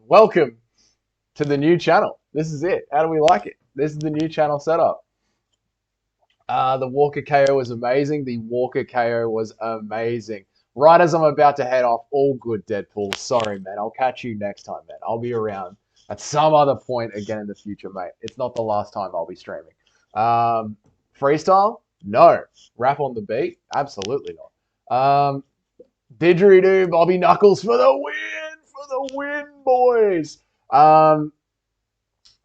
Welcome to the new channel. This is it. How do we like it? This is the new channel setup. The Walker KO was amazing. The Walker KO was amazing. Right as I'm about to head off, all good, Deadpool. Sorry, man. I'll catch you next time, man. I'll be around at some other point again in the future, mate. It's not the last time I'll be streaming. Freestyle? No. Rap on the beat? Absolutely not. Didgeridoo, Bobby Knuckles for the win! For the win, boys!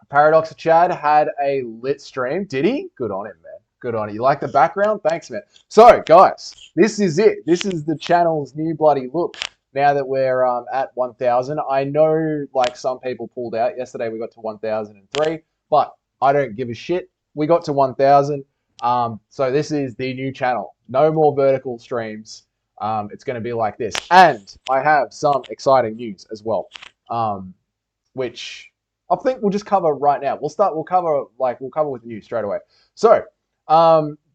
Paradox Chad had a lit stream. Did he? Good on him, man. Good on it. You like the background? Thanks, man. So, guys, this is it. This is the channel's new bloody look. Now that we're at 1,000, I know like some people pulled out. Yesterday we got to 1,003, but I don't give a shit. We got to 1,000. So this is the new channel. No more vertical streams. It's going to be like this. And I have some exciting news as well, which I think we'll just cover right now. We'll cover with the news straight away. So,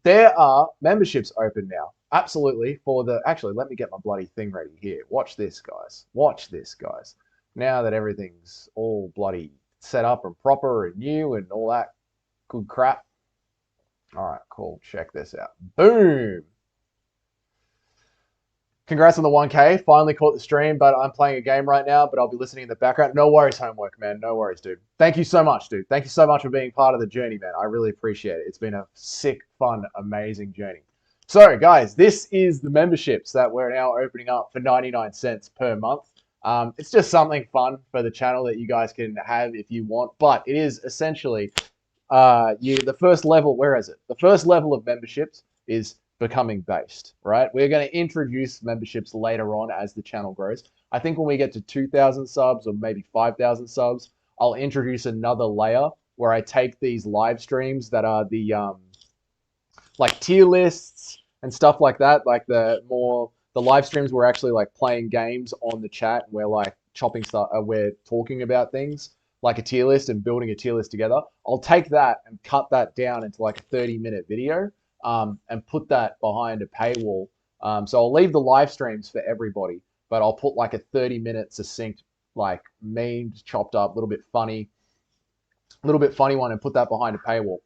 there are memberships open now. Absolutely. Actually, let me get my bloody thing ready here. Watch this, guys. Watch this, guys. Now that everything's all bloody set up and proper and new and all that good crap. All right, cool. Check this out. Boom. Congrats on the 1K. Finally caught the stream, but I'm playing a game right now, but I'll be listening in the background. No worries, homework, man. No worries, dude. Thank you so much, dude. Thank you so much for being part of the journey, man. I really appreciate it. It's been a sick, fun, amazing journey. So, guys, this is the memberships that we're now opening up for 99 cents per month. It's just something fun for the channel that you guys can have if you want, but it is essentially the first level. Where is it? The first level of memberships is becoming based, right? We're going to introduce memberships later on as the channel grows. I think when we get to 2,000 subs or maybe 5,000 subs, I'll introduce another layer where I take these live streams that are the like tier lists and stuff like that, like the live streams we're actually like playing games on the chat and we're like chopping stuff, we're talking about things like a tier list and building a tier list together. I'll take that and cut that down into like a 30-minute video. And put that behind a paywall. So I'll leave the live streams for everybody, but I'll put like a 30-minute succinct, like memes, chopped up, a little bit funny one and put that behind a paywall.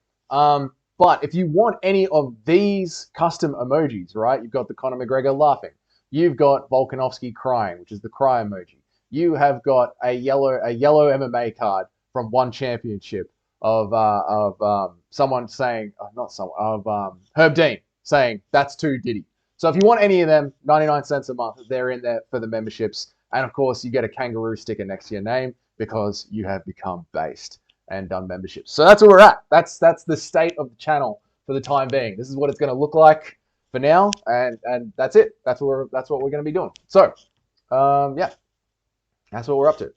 But if you want any of these custom emojis, right? You've got the Conor McGregor laughing. You've got Volkanovski crying, which is the cry emoji. You have got a yellow MMA card from one championship of someone saying, Herb Dean saying, that's too Diddy. So if you want any of them, 99 cents a month, they're in there for the memberships. And of course, you get a kangaroo sticker next to your name because you have become based and done memberships. So that's where we're at. That's the state of the channel for the time being. This is what it's going to look like for now, and that's it. That's what we're going to be doing. So, yeah, that's what we're up to.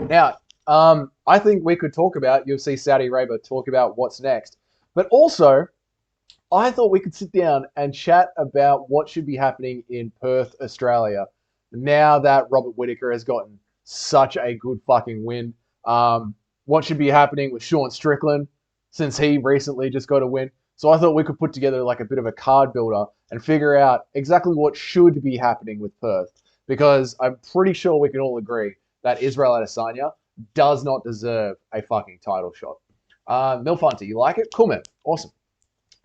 Now, I think we could talk about UFC Saudi Arabia, talk about what's next. But also, I thought we could sit down and chat about what should be happening in Perth, Australia, now that Robert Whittaker has gotten such a good fucking win. What should be happening with Sean Strickland, since he recently just got a win. So I thought we could put together like a bit of a card builder and figure out exactly what should be happening with Perth. Because I'm pretty sure we can all agree that Israel Adesanya does not deserve a fucking title shot. Milf Hunter, you like it? Cool, man. Awesome.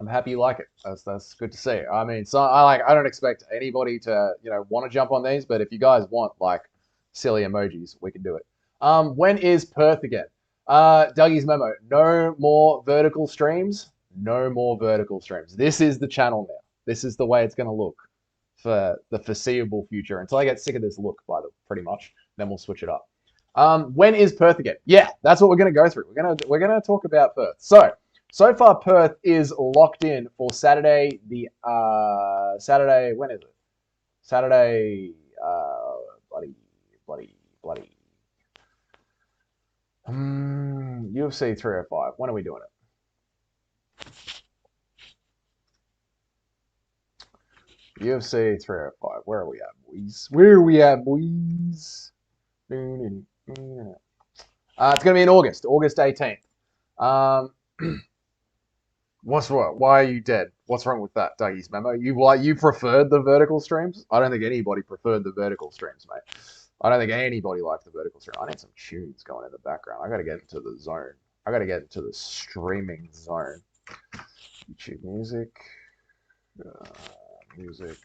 I'm happy you like it. That's good to see. I mean, so I don't expect anybody to, want to jump on these, but if you guys want like silly emojis, we can do it. When is Perth again? Dougie's memo. No more vertical streams. No more vertical streams. This is the channel now. This is the way it's going to look for the foreseeable future until I get sick of this look, pretty much. Then we'll switch it up. When is Perth again? Yeah, that's what we're going to go through. We're gonna talk about Perth. So far Perth is locked in for Saturday. Saturday. When is it? Saturday. Bloody. UFC 305. When are we doing it? UFC 305. Where are we at, boys? It's going to be in August 18th. What's wrong? Why are you dead? What's wrong with that, Dougie's memo? You preferred the vertical streams? I don't think anybody preferred the vertical streams, mate. I don't think anybody liked the vertical stream. I need some tunes going in the background. I got to get into the zone. I got to get into the streaming zone. YouTube music, uh, music.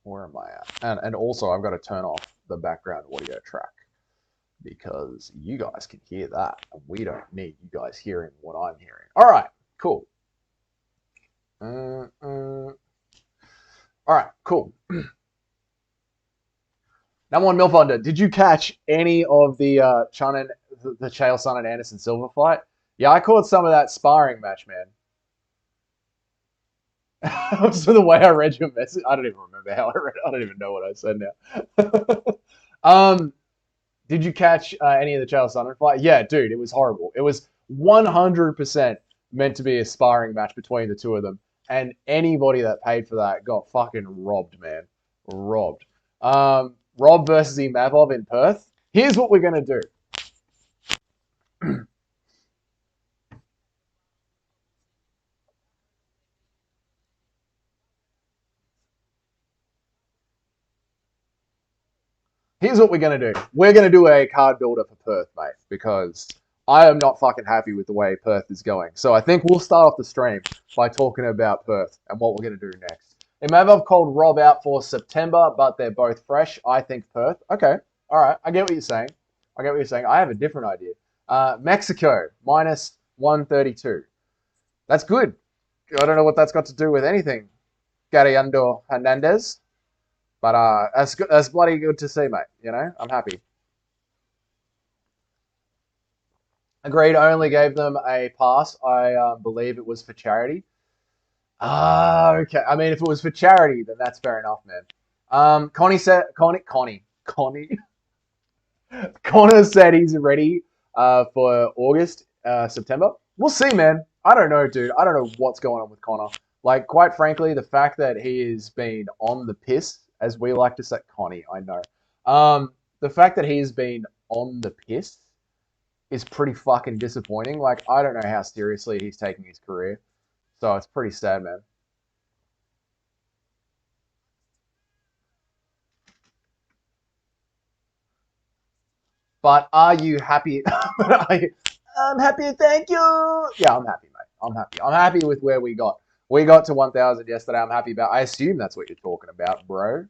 Where am I at? And also I've got to turn off the background audio track because you guys can hear that, and we don't need you guys hearing what I'm hearing. All right, cool. All right, cool. Number one, Milf Under. Did you catch any of the the Chael Sonnen and Anderson Silva fight? Yeah, I caught some of that sparring match, man. So the way I read your message, I don't even remember how I read it. I don't even know what I said now. um, did you catch any of the Chael Sonnen fight? Yeah, dude, it was horrible. It was 100% meant to be a sparring match between the two of them, and anybody that paid for that got fucking robbed, man. Robbed. Rob versus Imavov in Perth. Here's what we're gonna do. Here's what we're going to do. We're going to do a card builder for Perth, mate, because I am not fucking happy with the way Perth is going. So I think we'll start off the stream by talking about Perth and what we're going to do next. Imavov called Rob out for September, but they're both fresh. I think Perth. Okay. All right. I get what you're saying. I have a different idea. Mexico, minus 132. That's good. I don't know what that's got to do with anything. Gariando Hernandez. But that's bloody good to see, mate. You know, I'm happy. Agreed. I only gave them a pass. I believe it was for charity. Okay. I mean, if it was for charity, then that's fair enough, man. Connie. Connor said he's ready for August, September. We'll see, man. I don't know, dude. I don't know what's going on with Connor. Like, quite frankly, the fact that he has been on the piss, as we like to say, Connie, I know. The fact that he's been on the piss is pretty fucking disappointing. Like, I don't know how seriously he's taking his career. So it's pretty sad, man. But are you happy? I'm happy, thank you. Yeah, I'm happy, mate. I'm happy. I'm happy with where we got. We got to 1,000 yesterday. I'm happy about. I assume that's what you're talking about, bro.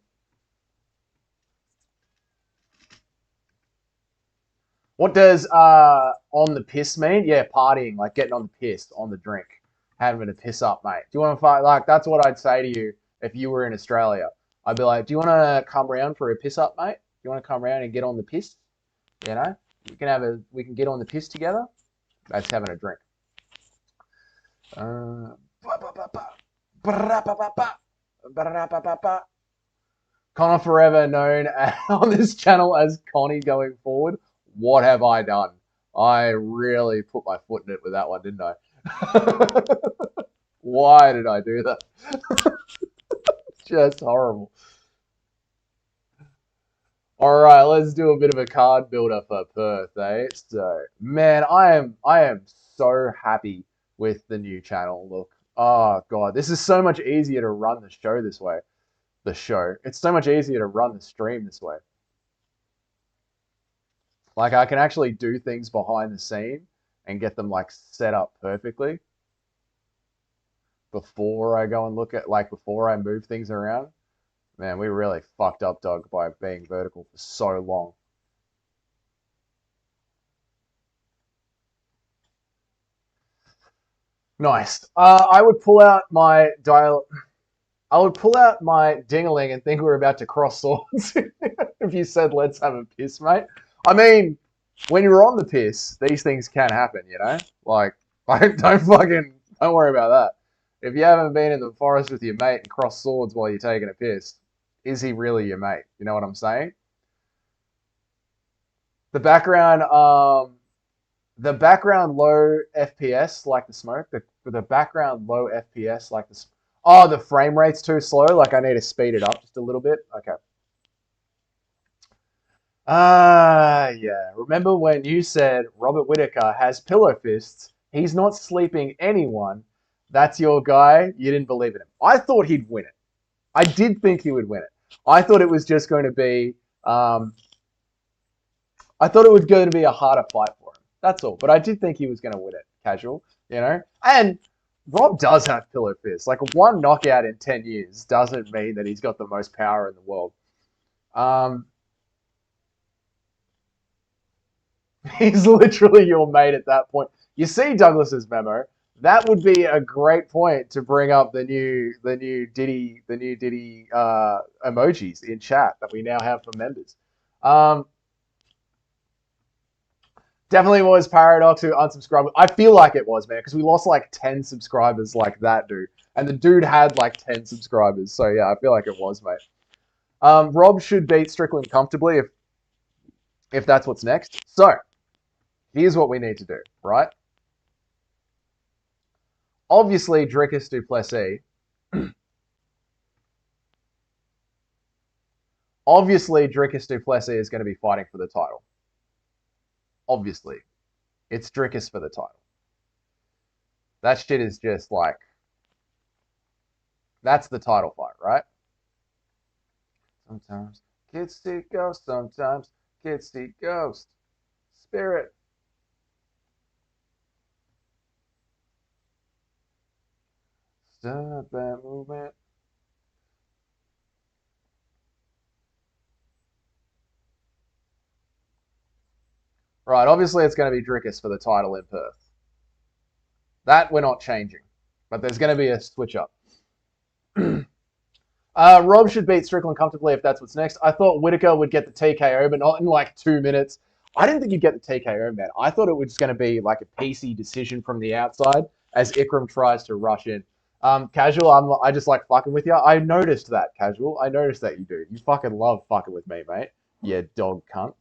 What does on the piss mean? Yeah, partying, like getting on the piss, on the drink, having a piss up, mate. Do you want to fight? Like, that's what I'd say to you if you were in Australia. I'd be like, do you want to come around for a piss up, mate? Do you want to come around and get on the piss? You know, we can get on the piss together. That's having a drink. Connor forever known on this channel as Connie going forward. What have I done? I really put my foot in it with that one, didn't I? Why did I do that? Just horrible. All right, let's do a bit of a card builder for Perth, eh? So, man, I am so happy with the new channel. Look, oh god, this is so much easier to run the show this way. The show, it's so much easier to run the stream this way. Like I can actually do things behind the scene and get them like set up perfectly before I go and look at like before I move things around. Man, we really fucked up, Doug, by being vertical for so long. Nice. I would pull out my dial. I would pull out my dingaling and think we're about to cross swords if you said let's have a piss, mate. I mean, when you're on the piss, these things can happen, you know? Like don't worry about that. If you haven't been in the forest with your mate and crossed swords while you're taking a piss, is he really your mate? You know what I'm saying? The background, low FPS like the smoke. The background low FPS like the. Oh, the frame rate's too slow. Like I need to speed it up just a little bit. Okay. Yeah. Remember when you said Robert Whittaker has pillow fists He's not sleeping anyone. That's your guy. You didn't believe in him. I thought he'd win it. I did think he would win it. I thought it was just going to be. I thought it was going to be a harder fight for him. That's all. But I did think he was going to win it. Casual, you know. And Rob does have pillow fists. Like one knockout in 10 years doesn't mean that he's got the most power in the world. He's literally your mate at that point. You see Douglas's memo. That would be a great point to bring up the new Diddy emojis in chat that we now have for members. Definitely was Paradox who unsubscribed. I feel like it was, man, because we lost like 10 subscribers like that dude. And the dude had like 10 subscribers. So yeah, I feel like it was, mate. Rob should beat Strickland comfortably if that's what's next. So, here's what we need to do, right? Obviously, Dricus du Plessis. Obviously, Dricus du Plessis is going to be fighting for the title. Obviously. It's Dricus for the title. That shit is just like... That's the title fight, right? Sometimes kids see ghosts, sometimes kids see ghosts. Spirit. Stop that movement. Right, obviously it's going to be Dricus for the title in Perth. That we're not changing. But there's going to be a switch up. Rob should beat Strickland comfortably if that's what's next. I thought Whittaker would get the TKO, but not in like 2 minutes. I didn't think you'd get the TKO, man. I thought it was going to be like a PC decision from the outside as Ikram tries to rush in. Casual, I just like fucking with you. I noticed that, Casual. I noticed that you do. You fucking love fucking with me, mate. You dog cunt.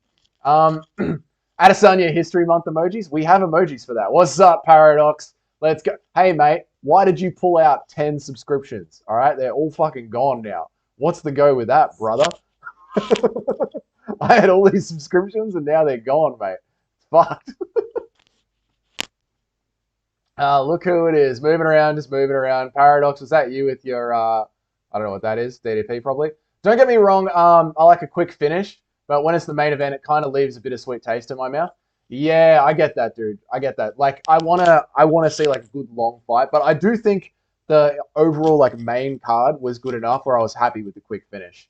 Adesanya History Month emojis. We have emojis for that. What's up, Paradox? Let's go. Hey, mate, why did you pull out 10 subscriptions? All right, they're all fucking gone now. What's the go with that, brother? I had all these subscriptions and now they're gone, mate. It's fucked. Look who it is. Moving around, just moving around. Paradox, was that you with your, I don't know what that is, DDP probably? Don't get me wrong, I like a quick finish, but when it's the main event, it kind of leaves a bittersweet taste in my mouth. Yeah, I get that, dude. I get that. Like, I wanna see like a good long fight, but I do think the overall like main card was good enough where I was happy with the quick finish.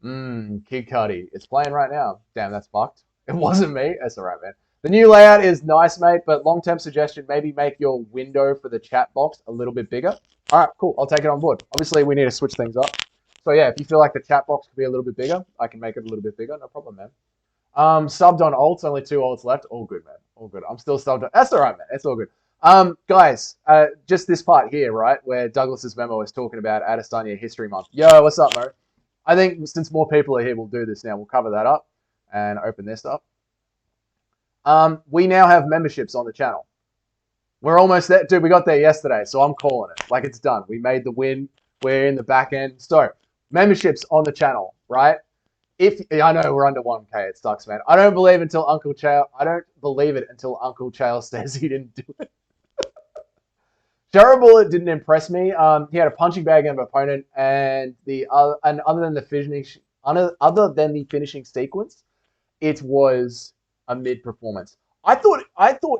Kid Cudi. It's playing right now. Damn, that's fucked. It wasn't me. That's all right, man. The new layout is nice, mate, but long-term suggestion, maybe make your window for the chat box a little bit bigger. All right, cool. I'll take it on board. Obviously, we need to switch things up. So yeah, if you feel like the chat box could be a little bit bigger, I can make it a little bit bigger. No problem, man. Subbed on ults, only 2 ults left. All good, man. All good. I'm still subbed on. That's all right, man. It's all good. Guys, just this part here, right, where Douglas's memo is talking about Adesanya History Month. Yo, what's up, Mo? I think since more people are here, we'll do this now. We'll cover that up and open this up. We now have memberships on the channel. We're almost there. Dude, we got there yesterday, so I'm calling it. Like, it's done. We made the win. We're in the back end. So, memberships on the channel, right? I know we're under 1K. It sucks, man. I don't believe it until Uncle Chael says he didn't do it. Jared Bullitt didn't impress me. He had a punching bag of an opponent, and other than the finishing sequence, it was a mid performance. I thought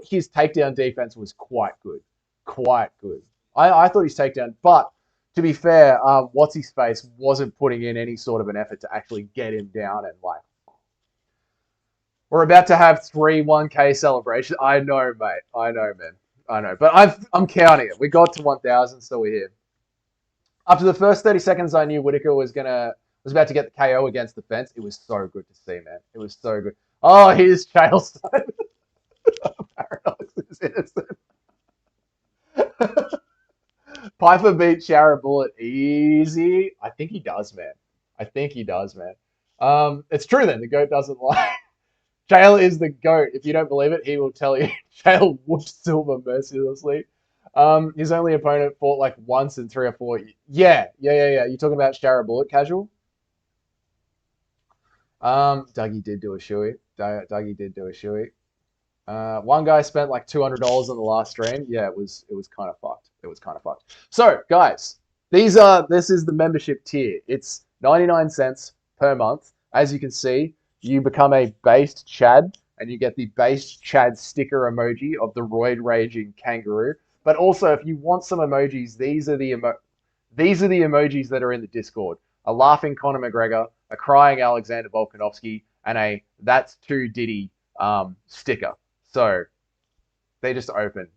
his takedown defense was quite good, quite good. I thought his takedown, but to be fair, what's his face wasn't putting in any sort of an effort to actually get him down and like. We're about to have 3 1K celebrations. I know, mate. I know, man. I know, but I'm counting it. We got to 1,000, so we're here. After the first 30 seconds, I knew Whittaker was about to get the KO against the fence. It was so good to see, man. It was so good. Oh, here's Chael's side. Paradox is innocent. Piper beat Shara Bullet easy. I think he does, man. I think he does, man. It's true then. The GOAT doesn't lie. Chael is the GOAT. If you don't believe it, he will tell you. Chael whooped Silver mercilessly. His only opponent fought like once in 3 or 4. Yeah. You're talking about Shara Bullet, Casual? Dougie did do a shoey. Dougie did do a shoey. One guy spent like $200 on the last stream. Yeah, it was kind of fucked. It was kind of fucked. So, guys, this is the membership tier. It's 99 cents per month. As you can see, you become a based Chad, and you get the based Chad sticker emoji of the roid raging kangaroo. But also, if you want some emojis, these are the emojis that are in the Discord. A laughing Conor McGregor, a crying Alexander Volkanovski, and a that's too Diddy sticker. So they just open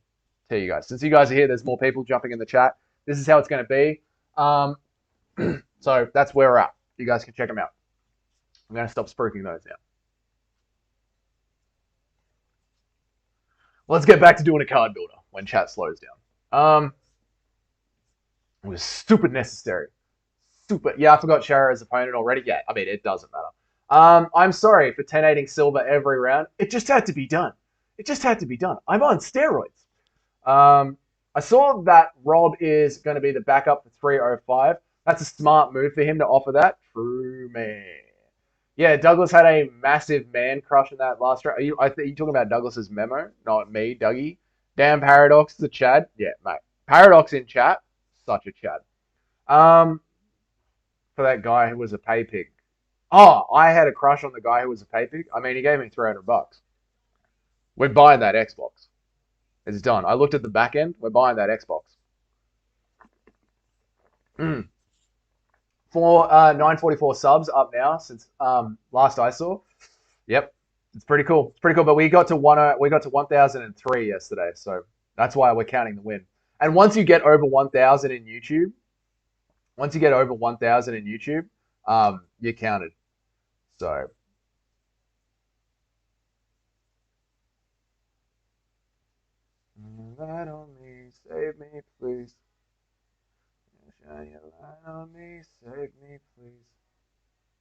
to you guys. Since you guys are here, there's more people jumping in the chat. This is how it's going to be. So that's where we're at. You guys can check them out. I'm going to stop spruiking those now. Let's get back to doing a card builder when chat slows down. It was super necessary. Super. Yeah, I forgot Shara's opponent already. Yeah, I mean, it doesn't matter. I'm sorry for 10-8ing silver every round. It just had to be done. It just had to be done. I'm on steroids. I saw that Rob is going to be the backup for 305. That's a smart move for him to offer that. True, man. Yeah, Douglas had a massive man crush in that last round. Are you talking about Douglas's memo? Not me, Dougie. Damn, Paradox is a Chad. Yeah, mate. Paradox in chat. Such a Chad. For that guy who was a pay pig. Oh, I had a crush on the guy who was a pay pig. I mean, he gave me $300. We're buying that Xbox. It's done. I looked at the back end. We're buying that Xbox. For 944 subs up now since last I saw. Yep, it's pretty cool. It's pretty cool. But we got to 1003 yesterday, so that's why we're counting the win. And once you get over 1,000 in YouTube, you're counted. So. Light on me, save me, please. Shine your light on me, save me, please.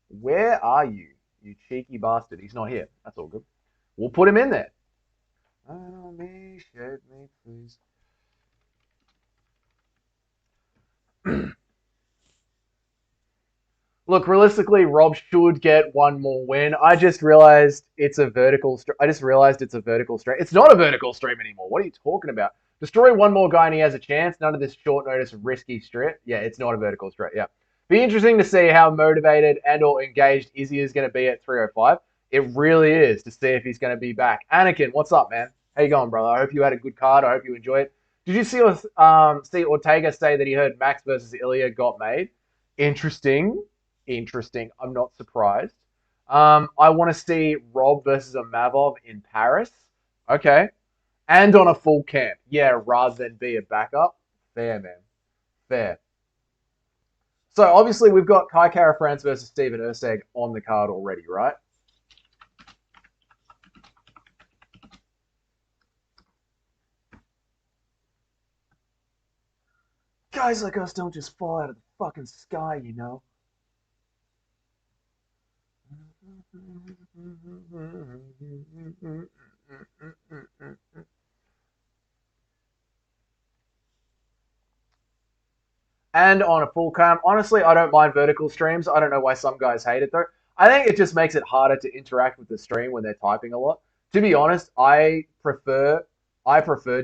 Where are you, you cheeky bastard? He's not here. That's all good. We'll put him in there. Light on me, save me, please. Look, realistically, Rob should get one more win. I just realized it's a vertical. It's not a vertical stream anymore. What are you talking about? Destroy one more guy and he has a chance. None of this short notice risky strip. Yeah, it's not a vertical strip. Yeah, be interesting to see how motivated and/or engaged Izzy is going to be at 305. It really is to see if he's going to be back. Anakin, what's up, man? How you going, brother? I hope you had a good card. I hope you enjoyed it. Did you see Ortega say that he heard Max versus Ilya got made? Interesting. I'm not surprised. I want to see Rob versus a Mavov in Paris. Okay. And on a full camp. Yeah, rather than be a backup. Fair, man. Fair. So, obviously, we've got Kai Kara-France versus Steven Erceg on the card already, right? Guys like us don't just fall out of the fucking sky, you know? And on a full cam, honestly, I don't mind vertical streams. I don't know why some guys hate it though. I think it just makes it harder to interact with the stream when they're typing a lot. To be honest, I prefer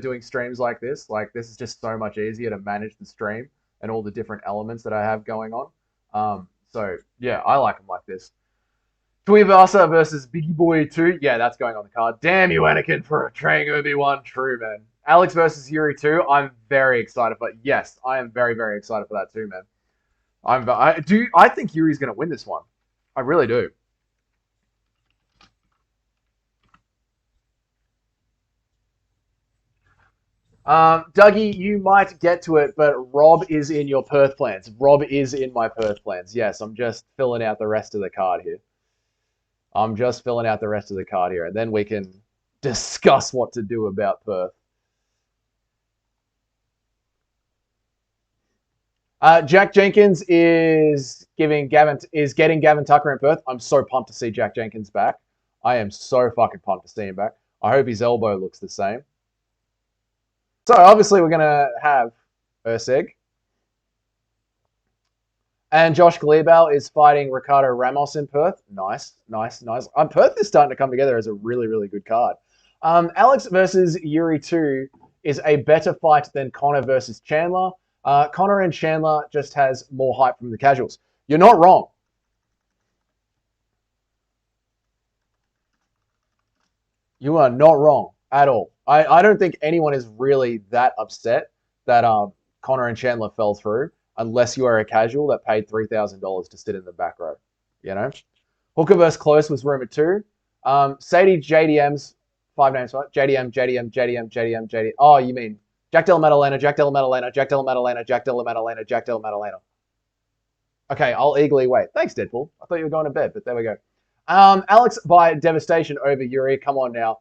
doing streams like this. Like this is just so much easier to manage the stream and all the different elements that I have going on. So yeah, I like them like this. Tuivasa versus Biggie Boy 2. Yeah, that's going on the card. Damn you, Anakin, for betraying Obi-Wan. True, man. Alex versus Yuri 2. I'm very excited for. Yes, I am very, very excited for that too, man. I think Yuri's going to win this one. I really do. Dougie, you might get to it, but Rob is in your Perth plans. Rob is in my Perth plans. Yes, I'm just filling out the rest of the card here. And then we can discuss what to do about Perth. Jack Jenkins is getting Gavin Tucker in Perth. I'm so pumped to see Jack Jenkins back. I am so fucking pumped to see him back. I hope his elbow looks the same. So obviously we're gonna have Erceg. And Josh Glebal is fighting Ricardo Ramos in Perth. Nice. Perth is starting to come together as a really, really good card. Alex versus Yuri 2 is a better fight than Connor versus Chandler. Connor and Chandler just has more hype from the casuals. You're not wrong. You are not wrong at all. I don't think anyone is really that upset that Connor and Chandler fell through unless you are a casual that paid $3,000 to sit in the back row. You know? Hooker versus Close was rumor 2. Sadie JDM's 5 names, right? JDM. Oh, you mean Jack Della Maddalena, Jack Della Maddalena, Jack Della Maddalena, Jack Della Maddalena, Jack Della Maddalena. Okay, I'll eagerly wait. Thanks, Deadpool. I thought you were going to bed, but there we go. Alex by Devastation over Yuri. Come on now.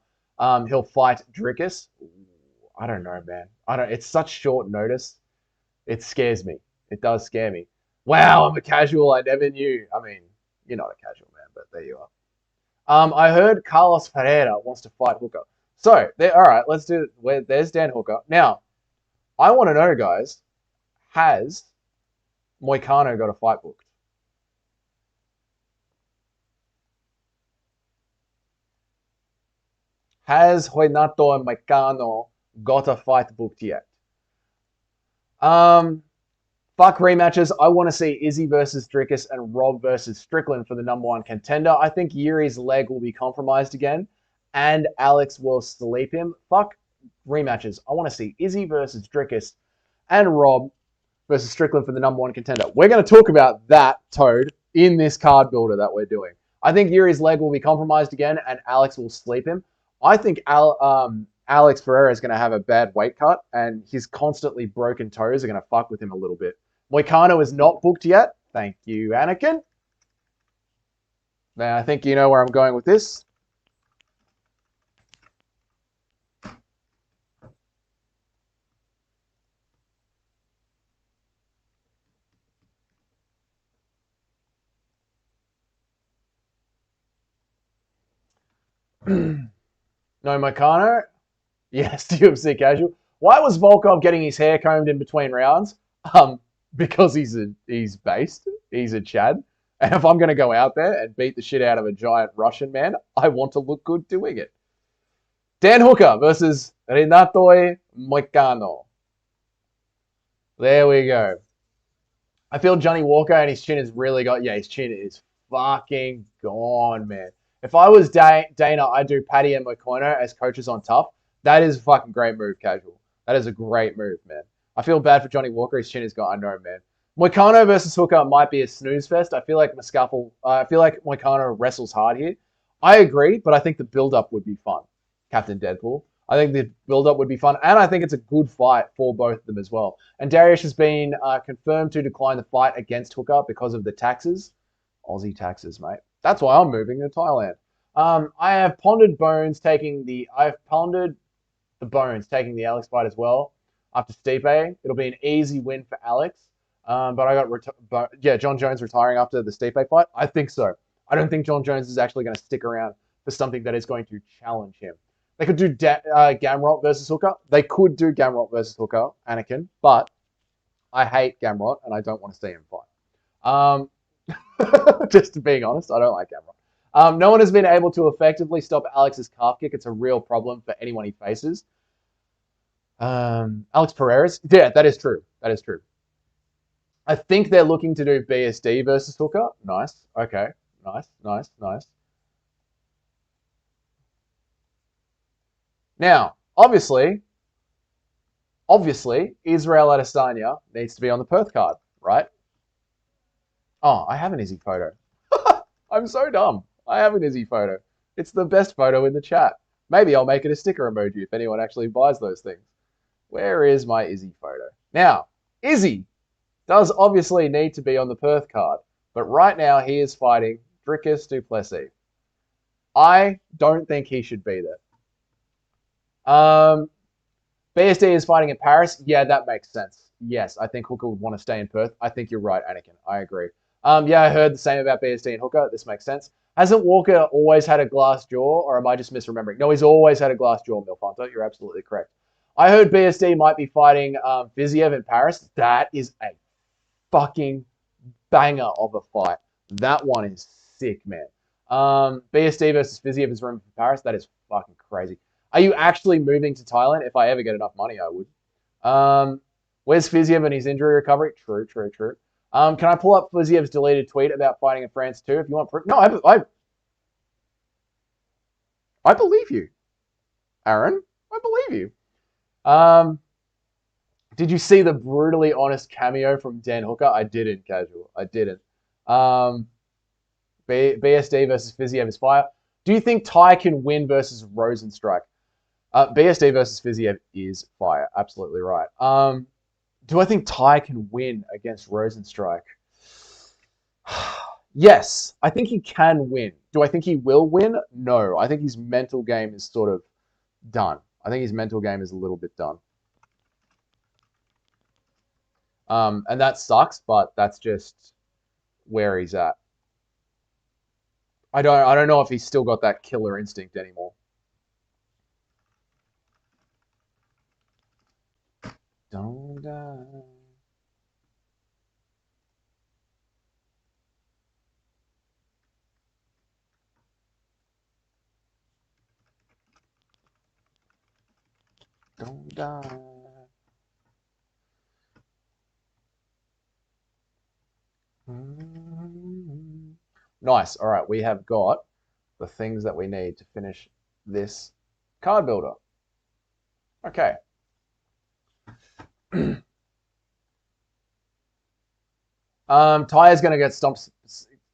He'll fight Drickus. I don't know, man. I don't. It's such short notice. It scares me. It does scare me. Wow, I'm a casual. I never knew. I mean, you're not a casual, man, but there you are. I heard Carlos Pereira wants to fight Hooker. So, all right, let's do it. There's Dan Hooker. Now, I want to know, guys, has Moicano got a fight booked? Has Renato and Moicano got a fight booked yet? Fuck rematches. I want to see Izzy versus Drickus and Rob versus Strickland for the #1 contender. I think Yuri's leg will be compromised again, and Alex will sleep him. Fuck rematches. I want to see Izzy versus Drickus and Rob versus Strickland for the #1 contender. We're going to talk about that, Toad, in this card builder that we're doing. I think Yuri's leg will be compromised again, and Alex will sleep him. I think Alex Ferreira is going to have a bad weight cut, and his constantly broken toes are going to fuck with him a little bit. Moicano is not booked yet. Thank you, Anakin. Now, I think you know where I'm going with this. No Moicano? Yes, UFC casual. Why was Volkov getting his hair combed in between rounds? Because he's based. He's a Chad. And if I'm going to go out there and beat the shit out of a giant Russian man, I want to look good doing it. Dan Hooker versus Renato Moicano. There we go. I feel Johnny Walker and his chin has really got... Yeah, his chin is fucking gone, man. If I was Dana, I'd do Paddy and Moicano as coaches on Tough. That is a fucking great move, casual. That is a great move, man. I feel bad for Johnny Walker. His chin is gone. I know, man. Moicano versus Hooker might be a snooze fest. I feel like Moicano wrestles hard here. I agree, but I think the build-up would be fun, Captain Deadpool. I think the build-up would be fun, and I think it's a good fight for both of them as well. And Darius has been confirmed to decline the fight against Hooker because of the taxes. Aussie taxes, mate. That's why I'm moving to Thailand. I have pondered the Bones taking the Alex fight as well after Stipe. It'll be an easy win for Alex. But I got John Jones retiring after the Stipe fight. I think so. I don't think John Jones is actually going to stick around for something that is going to challenge him. They could do Gamrot versus Hooker. They could do Gamrot versus Hooker, Anakin, but I hate Gamrot and I don't want to see him fight. Just being honest, I don't like Gamrot. No one has been able to effectively stop Alex's calf kick. It's a real problem for anyone he faces. Alex Pereira's? Yeah, that is true. That is true. I think they're looking to do BSD versus Hooker. Nice. Okay. Nice. Now, obviously, Israel Adesanya needs to be on the Perth card, right? Oh, I have an Izzy photo. I'm so dumb. I have an Izzy photo. It's the best photo in the chat. Maybe I'll make it a sticker emoji if anyone actually buys those things. Where is my Izzy photo? Now, Izzy does obviously need to be on the Perth card, but right now he is fighting Drickus du Plessis. I don't think he should be there. BSD is fighting in Paris. Yeah, that makes sense. Yes, I think Hooker would want to stay in Perth. I think you're right, Anakin. I agree. Yeah, I heard the same about BSD and Hooker. This makes sense. Hasn't Walker always had a glass jaw, or am I just misremembering? No, he's always had a glass jaw, Milf Hunter. You're absolutely correct. I heard BSD might be fighting Viziev in Paris. That is a fucking banger of a fight. That one is sick, man. BSD versus Viziev is room for Paris. That is fucking crazy. Are you actually moving to Thailand? If I ever get enough money, I would. Where's Fiziev and his injury recovery? True, true, true. Can I pull up Fiziev's deleted tweet about fighting in France too? If you want proof. No, I believe you, Aaron. I believe you. Did you see the brutally honest cameo from Dan Hooker? I didn't, casual. I didn't. BSD versus Fiziev is fire. Do you think Ty can win versus Rosenstrike? BSD versus Fiziev is fire. Absolutely right. Do I think Ty can win against Rosenstrike? Yes, I think he can win. Do I think he will win? No. I think his mental game is sort of done. I think his mental game is a little bit done. And that sucks, but that's just where he's at. I don't know if he's still got that killer instinct anymore. Don't die. Don't die. Nice. All right, we have got the things that we need to finish this card builder. Okay. Ty is going to get stomped.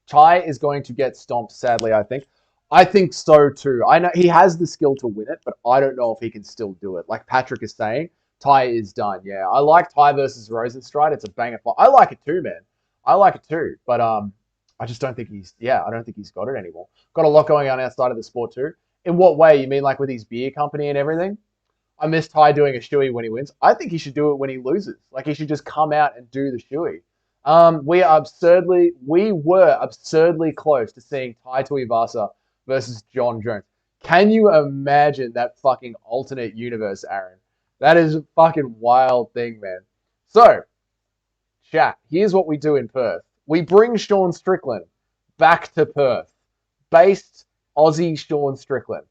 Ty is going to get stomped, sadly, I think. I think so too. I know he has the skill to win it, but I don't know if he can still do it. Like Patrick is saying, Ty is done. Yeah, I like Ty versus Rosenstrike. It's a banger fight. I like it too, man. I like it too, but I just don't think he's. Yeah, I don't think he's got it anymore. Got a lot going on outside of the sport too. In what way? You mean like with his beer company and everything? I miss Ty doing a shoey when he wins. I think he should do it when he loses. Like he should just come out and do the shoey. We were absurdly close to seeing Tai Tuivasa versus John Jones. Can you imagine that fucking alternate universe, Aaron? That is a fucking wild thing, man. So, chat, here's what we do in Perth. We bring Sean Strickland back to Perth. Based Aussie Sean Strickland.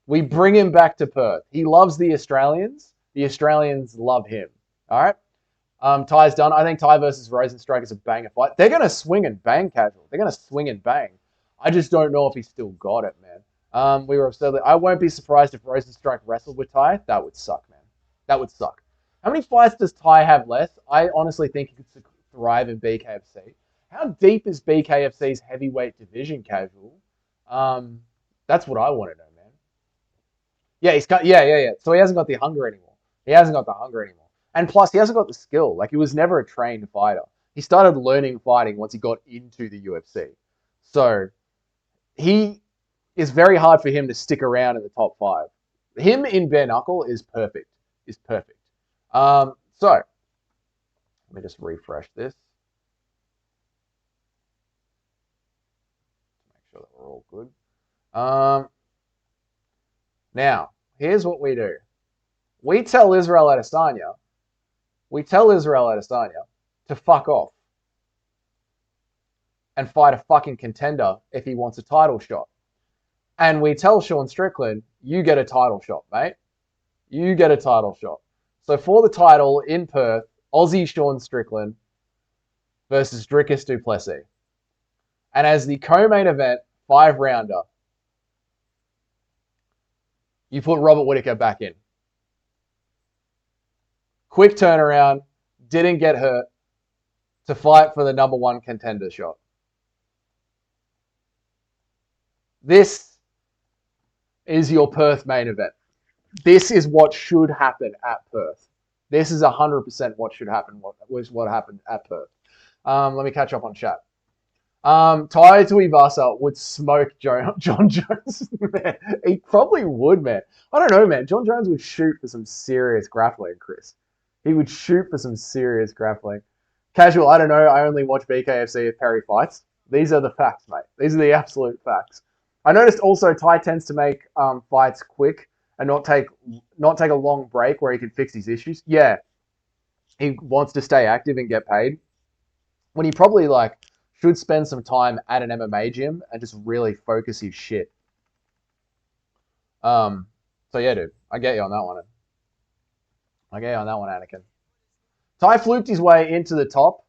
We bring him back to Perth. He loves the Australians. The Australians love him. All right? Ty's done. I think Ty versus Rosenstrike is a banger fight. They're going to swing and bang, casual. They're going to swing and bang. I just don't know if he's still got it, man. We were absurdly. I won't be surprised if Rosenstrike wrestled with Ty. That would suck, man. That would suck. How many fights does Ty have left? I honestly think he could thrive in BKFC. How deep is BKFC's heavyweight division, casual? That's what I want to know, man. Yeah, he's got. Yeah. So he hasn't got the hunger anymore. He hasn't got the hunger anymore. And plus, he hasn't got the skill. Like, he was never a trained fighter. He started learning fighting once he got into the UFC. So, he is very hard for him to stick around in the top 5. Him in bare knuckle is perfect. So, let me just refresh this. Make sure that we're all good. Now, here's what we do. We tell Israel Adesanya to fuck off and fight a fucking contender if he wants a title shot. And we tell Sean Strickland, you get a title shot, mate. You get a title shot. So for the title in Perth, Aussie Sean Strickland versus Dricus du Plessis. And as the co-main event, 5-rounder, you put Robert Whittaker back in. Quick turnaround, didn't get hurt, to fight for the number 1 contender shot. This is your Perth main event. This is what should happen at Perth. This is 100% what should happen, what happened at Perth. Let me catch up on chat. Tai Tuivasa would smoke John Jones. Man, he probably would, man. I don't know, man. John Jones would shoot for some serious grappling, Chris. He would shoot for some serious grappling. Casual, I don't know. I only watch BKFC if Perry fights. These are the facts, mate. These are the absolute facts. I noticed also Ty tends to make fights quick and not take a long break where he can fix his issues. Yeah, he wants to stay active and get paid. When he probably should spend some time at an MMA gym and just really focus his shit. So yeah, dude, I get you on that one. I get you on that one, Anakin. Ty fluked his way into the top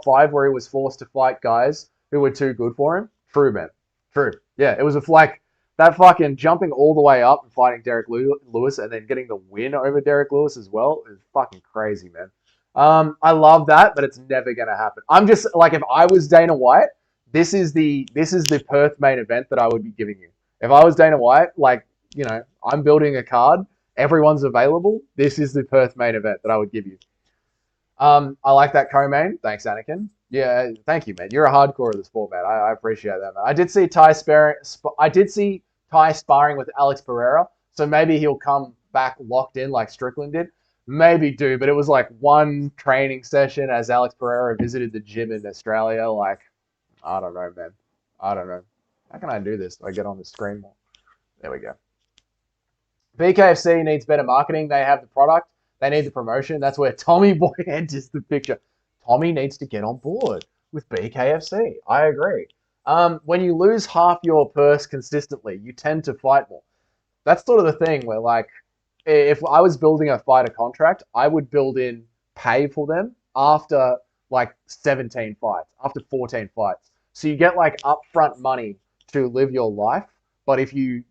five, where he was forced to fight guys who were too good for him. True, man. True. Yeah, it was like that fucking jumping all the way up and fighting Derek Lewis and then getting the win over Derek Lewis as well is fucking crazy, man. I love that, but it's never gonna happen. I'm just like, if I was Dana White, this is the Perth main event that I would be giving you. If I was Dana White, like, I'm building a card, everyone's available. This is the Perth main event that I would give you. I like that co-main. Thanks, Anakin. Yeah, thank you, man. You're a hardcore of the sport, man. I appreciate that, man. I did see Ty sparring with Alex Pereira, so maybe he'll come back locked in like Strickland did. Maybe do, but it was like one training session as Alex Pereira visited the gym in Australia. Like, I don't know, man. I don't know. How can I do this? I get on the screen more. There we go. BKFC needs better marketing. They have the product. They need the promotion. That's where Tommy Boy enters the picture. Tommy needs to get on board with BKFC. I agree. When you lose half your purse consistently, you tend to fight more. That's sort of the thing where, like, if I was building a fighter contract, I would build in pay for them after like 17 fights, after 14 fights. So you get like upfront money to live your life. But if you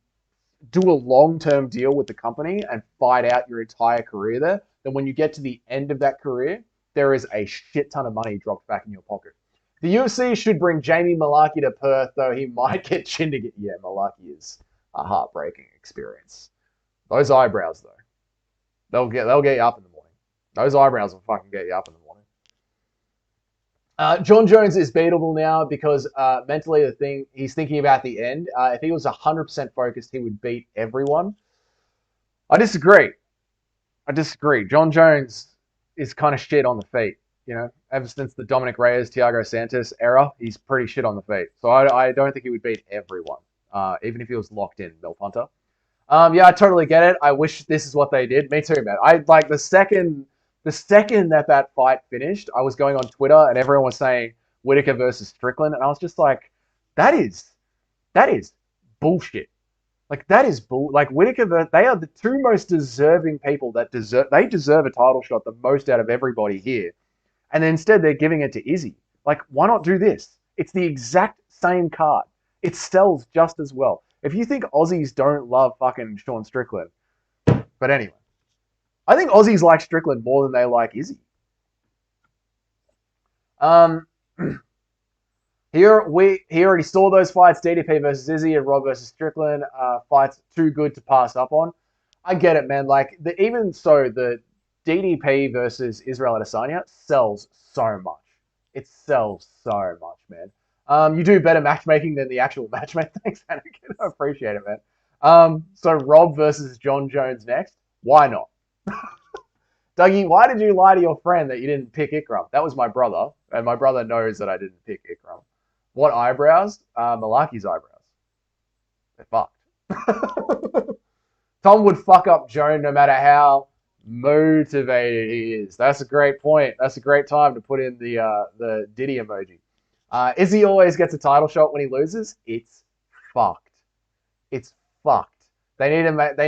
do a long-term deal with the company and fight out your entire career there, then when you get to the end of that career, there is a shit ton of money dropped back in your pocket. The UFC should bring Jamie Malarkey to Perth, though he might get chinned again. Yeah, Malarkey is a heartbreaking experience. Those eyebrows, though, they'll get you up in the morning. Those eyebrows will fucking get you up in the morning. John Jones is beatable now because mentally he's thinking about the end. If he was 100% focused, he would beat everyone. I disagree. John Jones is kind of shit on the feet. Ever since the Dominic Reyes, Thiago Santos era, he's pretty shit on the feet. So I don't think he would beat everyone, even if he was locked in, Mel Punter. Yeah, I totally get it. I wish this is what they did. Me too, man. I like the second that fight finished, I was going on Twitter and everyone was saying Whittaker versus Strickland, and I was just like, that is bullshit. Like, that is bull. Like, Whittaker, they are the two most deserving people that deserve a title shot the most out of everybody here, and then instead they're giving it to Izzy. Like, why not do this? It's the exact same card. It sells just as well. If you think Aussies don't love fucking Sean Strickland, but anyway. I think Aussies like Strickland more than they like Izzy. He already saw those fights, DDP versus Izzy and Rob versus Strickland, fights too good to pass up on. I get it, man. Like, even so, the DDP versus Israel Adesanya sells so much. It sells so much, man. You do better matchmaking than the actual matchmaking. Thanks, Anakin. I appreciate it, man. So Rob versus John Jones next. Why not? Dougie, why did you lie to your friend that you didn't pick Ikram? That was my brother, and my brother knows that I didn't pick Ikram. What eyebrows? Malaki's eyebrows. They're fucked. Tom would fuck up Joan no matter how motivated he is. That's a great point. That's a great time to put in the Diddy emoji. Izzy always gets a title shot when he loses. It's fucked. It's fucked. They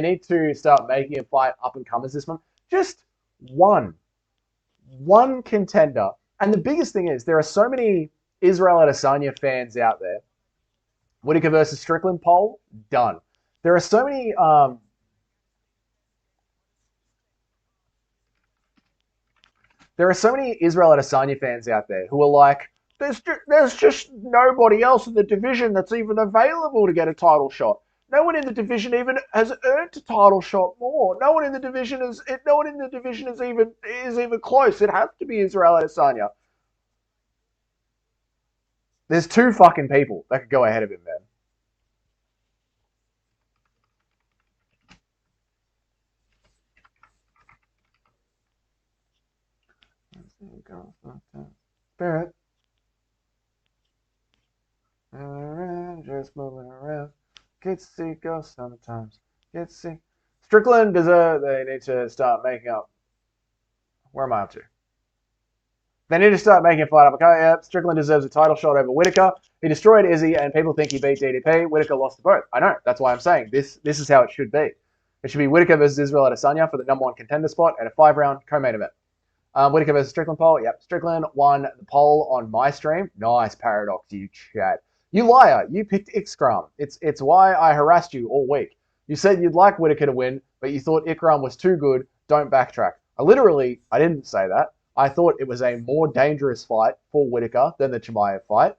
need to start making a fight up and comers this month. Just one contender. And the biggest thing is there are so many Israel Adesanya fans out there. Whittaker versus Strickland poll done. There are so many Israel Adesanya fans out there who are like, there's just nobody else in the division that's even available to get a title shot. No one in the division even has earned a title shot more. No one in the division is even close. It has to be Israel Adesanya. There's two fucking people that could go ahead of him, man. Spirit. Just moving around. Get sick of sometimes. Get sick. Strickland they need to start making up. Where am I up to? They need to start making a fight up. Okay, yeah, Strickland deserves a title shot over Whittaker. He destroyed Izzy, and people think he beat DDP. Whittaker lost to both. I know. That's why I'm saying this is how it should be. It should be Whittaker versus Israel Adesanya for the number 1 contender spot and a 5-round co-main event. Whittaker versus Strickland poll. Yep, Strickland won the poll on my stream. Nice, Paradox, you chat. You liar. You picked Ikram. It's why I harassed you all week. You said you'd like Whittaker to win, but you thought Ikram was too good. Don't backtrack. I didn't say that. I thought it was a more dangerous fight for Whittaker than the Chimaev fight.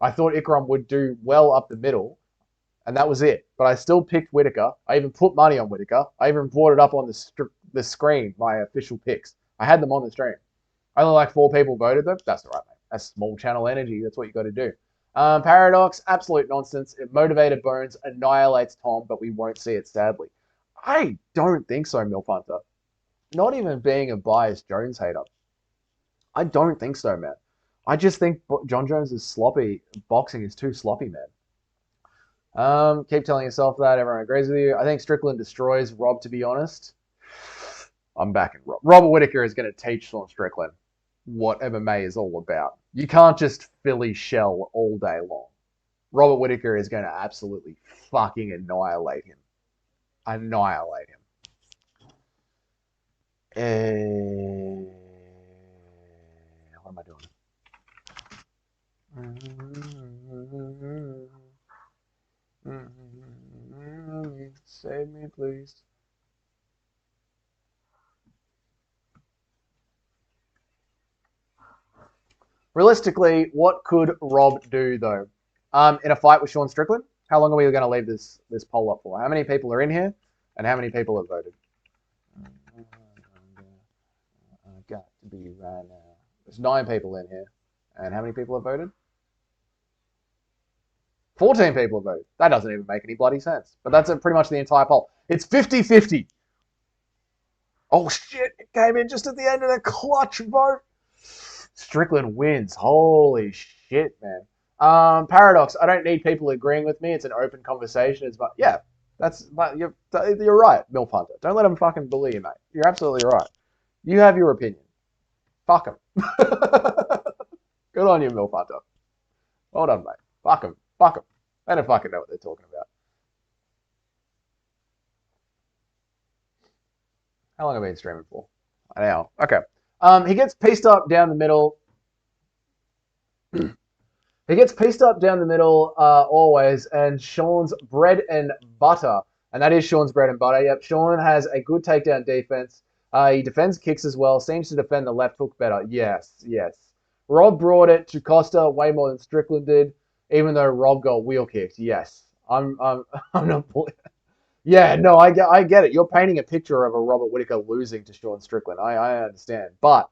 I thought Ikram would do well up the middle, and that was it. But I still picked Whittaker. I even put money on Whittaker. I even brought it up on the screen, my official picks. I had them on the stream. Only like 4 people voted them. That's all right, mate. That's small channel energy. That's what you got to do. Paradox, absolute nonsense. It motivated Bones, annihilates Tom, but we won't see it, sadly. I don't think so, Milf Hunter. Not even being a biased Jones hater. I don't think so, man. I just think John Jones is sloppy. Boxing is too sloppy, man. Keep telling yourself that. Everyone agrees with you. I think Strickland destroys Rob, to be honest. I'm backing Rob. Robert Whittaker is going to teach Sean Strickland what MMA is all about. You can't just Philly shell all day long. Robert Whittaker is going to absolutely fucking annihilate him. Annihilate him. What am I doing? Save me, please. Realistically, what could Rob do, though? In a fight with Sean Strickland? How long are we going to leave this poll up for? How many people are in here? And how many people have voted? I got to be right now. There's 9 people in here. And how many people have voted? 14 people have voted. That doesn't even make any bloody sense. But that's pretty much the entire poll. It's 50-50. Oh, shit. It came in just at the end of the clutch vote. Strickland wins. Holy shit, man. Paradox. I don't need people agreeing with me. It's an open conversation. Yeah, you're right, Milf Hunter. Don't let them fucking bully you, mate. You're absolutely right. You have your opinion. Fuck him. Good on you, Milf Hunter. Well done, mate. Fuck him. Fuck him. They don't fucking know what they're talking about. How long have I been streaming for? An hour. Okay. He gets pieced up down the middle. He gets pieced up down the middle always, and Sean's bread and butter. And that is Sean's bread and butter. Yep, Sean has a good takedown defense. He defends kicks as well. Seems to defend the left hook better. Yes. Rob brought it to Costa way more than Strickland did, even though Rob got wheel kicked. Yes. I'm not bullying. Yeah, no, I get it. You're painting a picture of a Robert Whittaker losing to Sean Strickland. I understand. But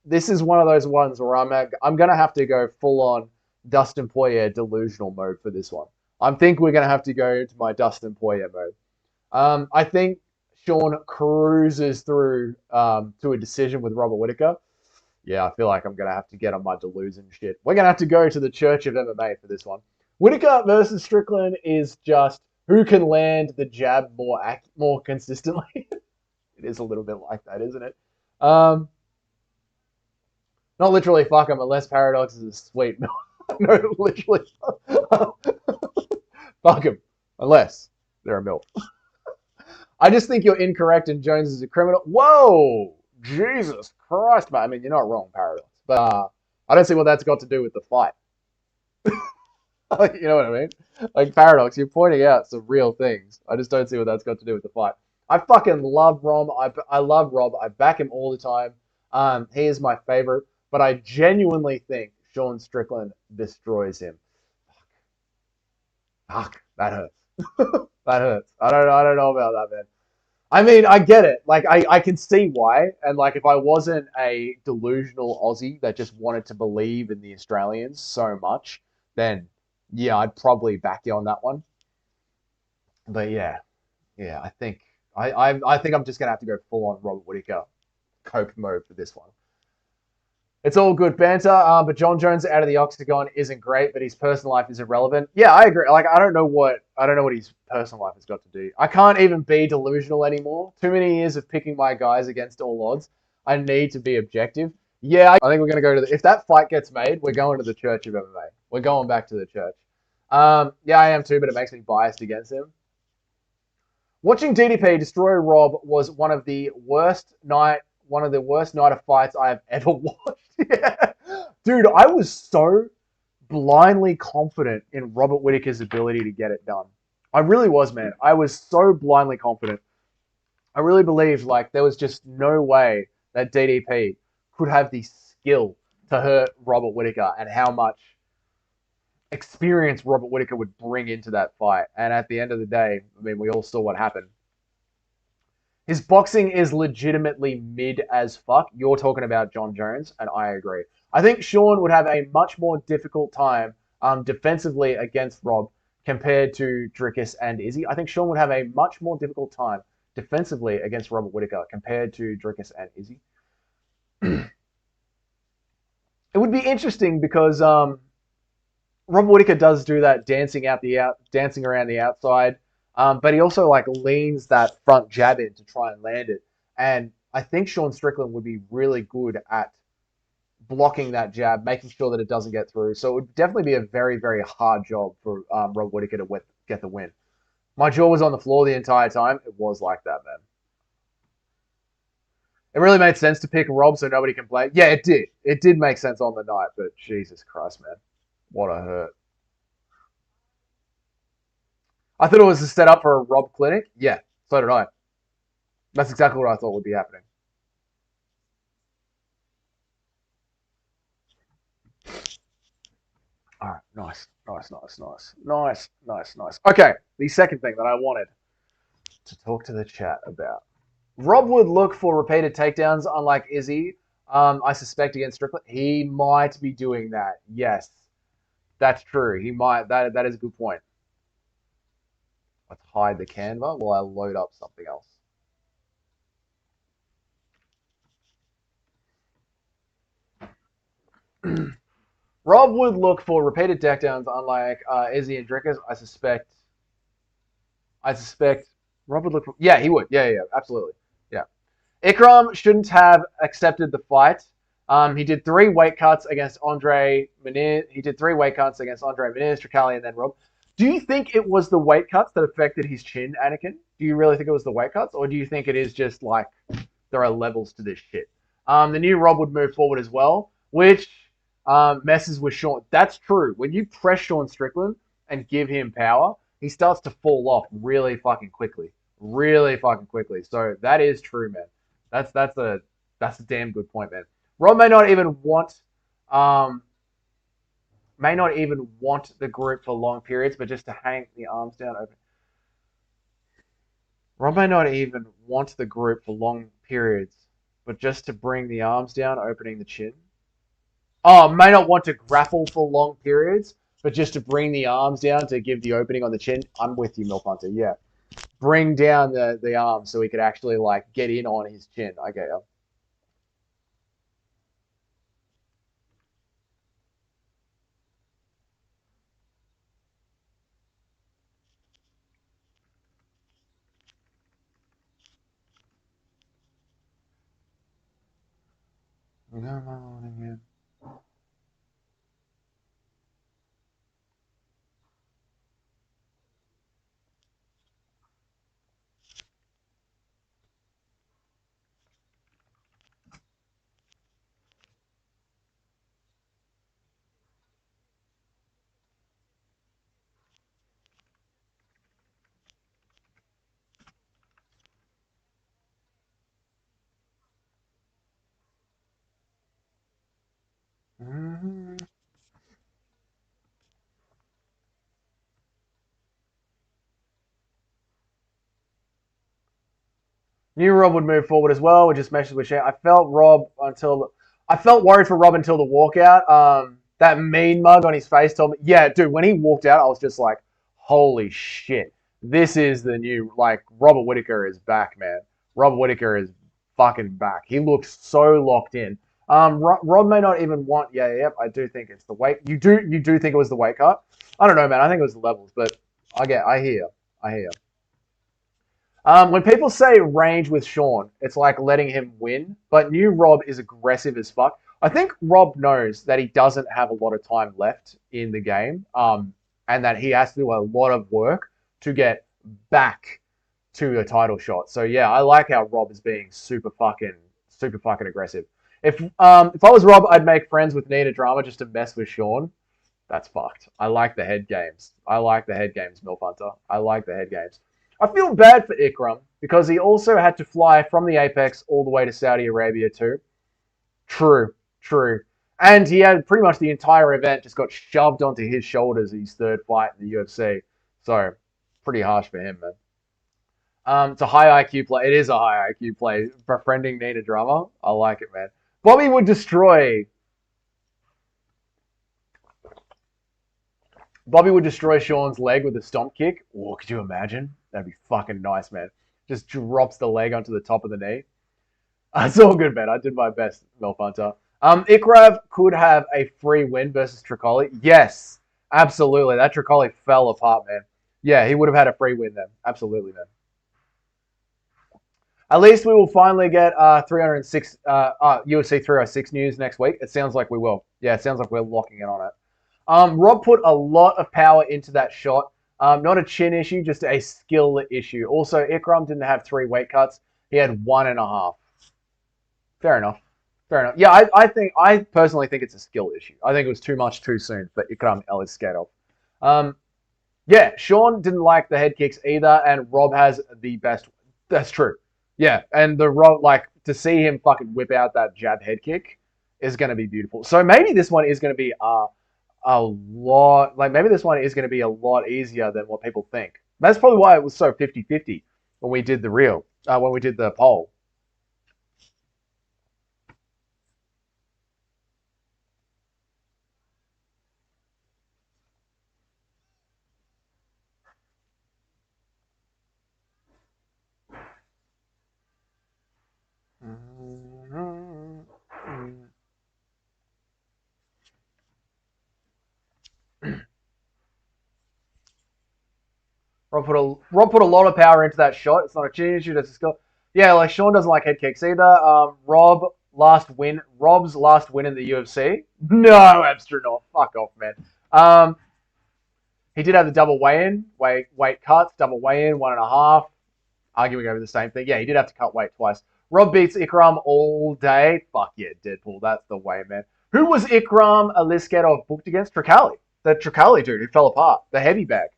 this is one of those ones where I'm going to have to go full-on Dustin Poirier delusional mode for this one. I think we're going to have to go into my Dustin Poirier mode. I think Sean cruises through to a decision with Robert Whittaker. Yeah, I feel like I'm going to have to get on my delusion shit. We're going to have to go to the Church of MMA for this one. Whittaker versus Strickland is just who can land the jab more consistently. It is a little bit like that, isn't it? Not literally fuck him unless Paradox is a sweet. No, literally. Fuck him unless they're a milk. I just think you're incorrect and Jones is a criminal. Whoa! Jesus Christ, man. I mean, you're not wrong, Paradox. But I don't see what that's got to do with the fight. You know what I mean? Like, Paradox, you're pointing out some real things. I just don't see what that's got to do with the fight. I fucking love Rob. I love Rob. I back him all the time. He is my favorite. But I genuinely think Sean Strickland destroys him. Fuck. That hurts. That hurts. I don't know about that, man. I mean, I get it. Like, I can see why. And, like, if I wasn't a delusional Aussie that just wanted to believe in the Australians so much, then, yeah, I'd probably back you on that one. But, yeah, I think I think I'm just going to have to go full-on Robert Whittaker cope mode for this one. It's all good banter, but John Jones out of the octagon isn't great, but his personal life is irrelevant. Yeah, I agree. Like, I don't know what his personal life has got to do. I can't even be delusional anymore. Too many years of picking my guys against all odds. I need to be objective. Yeah, I think we're going to go to if that fight gets made, we're going to the Church of MMA. We're going back to the church. Yeah, I am too, but it makes me biased against him. Watching DDP destroy Rob was one of the worst night of fights I have ever watched. Yeah. Dude, I was so blindly confident in Robert Whittaker's ability to get it done. I really was, man. I was so blindly confident. I really believed like there was just no way that DDP could have the skill to hurt Robert Whittaker and how much experience Robert Whittaker would bring into that fight. And at the end of the day, I mean, we all saw what happened. His boxing is legitimately mid as fuck. You're talking about John Jones, and I agree. I think Sean would have a much more difficult time defensively against Rob compared to Dricus and Izzy. I think Sean would have a much more difficult time defensively against Robert Whittaker compared to Dricus and Izzy. It would be interesting because Robert Whittaker does do that dancing around the outside, but he also like leans that front jab in to try and land it. And I think Sean Strickland would be really good at blocking that jab, making sure that it doesn't get through. So it would definitely be a very, very hard job for Robert Whittaker to get the win. My jaw was on the floor the entire time. It was like that, man. It really made sense to pick Rob so nobody can play. Yeah, it did. It did make sense on the night, but Jesus Christ, man. What a hurt. I thought it was a set up for a Rob clinic. Yeah, so did I. That's exactly what I thought would be happening. All right, nice, nice, nice, nice, nice, nice, nice. Okay, the second thing that I wanted to talk to the chat about. Rob would look for repeated takedowns, unlike Izzy. I suspect against Strickland, he might be doing that. Yes, that's true. He might. That is a good point. Let's hide the Canva while I load up something else. Rob would look for repeated takedowns, unlike Izzy and Dricus. I suspect Rob would look for. Yeah, he would. Yeah, absolutely. Yeah. Ikram shouldn't have accepted the fight. He did 3 weight cuts against Andre Menez. He did 3 weight cuts against Andre Menez, Tricali, and then Rob. Do you think it was the weight cuts that affected his chin, Anakin? Do you really think it was the weight cuts, or do you think it is just like there are levels to this shit? The new Rob would move forward as well, which messes with Sean. That's true. When you press Sean Strickland and give him power, he starts to fall off really fucking quickly. Really fucking quickly. So that is true, man. That's a damn good point, man. Rob may not even want the group for long periods, but just to hang the arms down open. Rob may not even want the group for long periods, but just to bring the arms down, opening the chin. Oh, may not want to grapple for long periods, but just to bring the arms down to give the opening on the chin. I'm with you, Milf Hunter. Yeah. Bring down the arms so he could actually like get in on his chin. I get you. Mm-hmm. Knew Rob would move forward as well. We just meshes with Shane. I felt worried for Rob until the walkout. That mean mug on his face told me, yeah, dude. When he walked out, I was just like, holy shit, this is the new like Robert Whittaker is back, man. Robert Whittaker is fucking back. He looks so locked in. Rob may not even want. Yeah. I do think it's the weight. You do think it was the weight cut? I don't know, man. I think it was the levels, but I hear. When people say range with Sean, it's like letting him win. But new Rob is aggressive as fuck. I think Rob knows that he doesn't have a lot of time left in the game, and that he has to do a lot of work to get back to the title shot. So yeah, I like how Rob is being super fucking aggressive. If I was Rob, I'd make friends with Nina Drama just to mess with Sean. That's fucked. I like the head games. I like the head games, Milf Hunter. I like the head games. I feel bad for Ikram because he also had to fly from the Apex all the way to Saudi Arabia too. True, true. And he had pretty much the entire event just got shoved onto his shoulders in his third fight in the UFC. So, pretty harsh for him, man. It's a high IQ play. It is a high IQ play. Befriending Nina Drama. I like it, man. Bobby would destroy. Bobby would destroy Sean's leg with a stomp kick. Oh, could you imagine? That'd be fucking nice, man. Just drops the leg onto the top of the knee. It's all good, man. I did my best, Milf Hunter. Ikrav could have a free win versus Tricoli. Yes, absolutely. That Tricoli fell apart, man. Yeah, he would have had a free win then. Absolutely, man. At least we will finally get 306 UFC 306 news next week. It sounds like we will. Yeah, it sounds like we're locking in on it. Rob put a lot of power into that shot. Not a chin issue, just a skill issue. Also, Ikram didn't have 3 weight cuts. He had 1.5. Fair enough. Fair enough. Yeah, I personally think it's a skill issue. I think it was too much too soon for Ikram Aliskerov. Yeah, Sean didn't like the head kicks either, and Rob has the best. That's true. Yeah, and the Rob, like, to see him fucking whip out that jab head kick is going to be beautiful. So maybe this one is going to be a lot, like maybe this one is going to be a lot easier than what people think. That's probably why it was so 50-50 when we did when we did the poll. Rob put a lot of power into that shot. It's not a chin issue, it's a skill. Yeah, like Sean doesn't like head kicks either. Rob's last win in the UFC. No, astronaut. Fuck off, man. He did have the double weigh-in, weight cuts, double weigh-in, 1.5. Arguing over the same thing. Yeah, he did have to cut weight twice. Rob beats Ikram all day. Fuck yeah, Deadpool. That's the way, man. Who was Ikram Aliskerov booked against? Tricali. The Tricali dude who fell apart. The heavy bag.